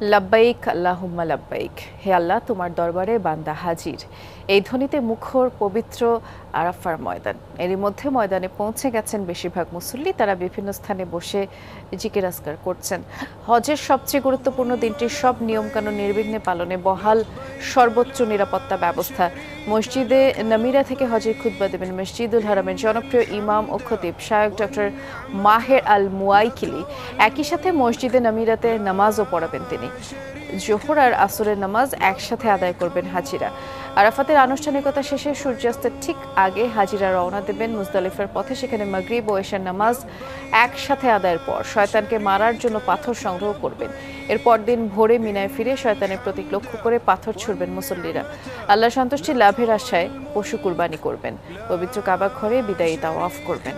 লাব্বাইক আল্লাহুম্মা লাব্বাইক। হে আল্লাহ, তোমার দরবারে বান্দা হাজির। এই ধ্বনিতে মুখর পবিত্র আরাফার ময়দান। এরই মধ্যে ময়দানে পৌঁছে গেছেন বেশিরভাগ মুসল্লি। তারা বিভিন্ন স্থানে বসে জিকির আজকার করছেন। হজের সবচেয়ে গুরুত্বপূর্ণ দিনটির সব নিয়মকানুন নির্বিঘ্নে পালনে বহাল সর্বোচ্চ নিরাপত্তা ব্যবস্থা। মসজিদে নামিরা থেকে হজের খুতবা দেবেন মসজিদুল হারামের জনপ্রিয় ইমাম ও খতিব শায়খ ডক্টর মাহের আল মুয়াইকিলি। একই সাথে মসজিদে নামিরাতে নামাজও পড়াবেন তিনি। জোহর আর আসরের নামাজ একসাথে আদায় করবেন হাজিরা। আরাফাতের আনুষ্ঠানিকতা শেষে সূর্যাস্তের ঠিক আগে হাজিরা রওনা দেবেন মুজদালিফার পথে। সেখানে মাগরিব ও এশার নামাজ একসাথে আদায়ের পর শয়তানকে মারার জন্য পাথর সংগ্রহ করবেন। এরপর দিন ভোরে মিনায় ফিরে শয়তানের প্রতীক লক্ষ্য করে পাথর ছুড়বেন মুসল্লিরা। আল্লাহ সন্তুষ্টি লাভের আশায় পশু কুরবানি করবেন। পবিত্র কাবা ঘরে বিদায়ী তাওয়াফ করবেন।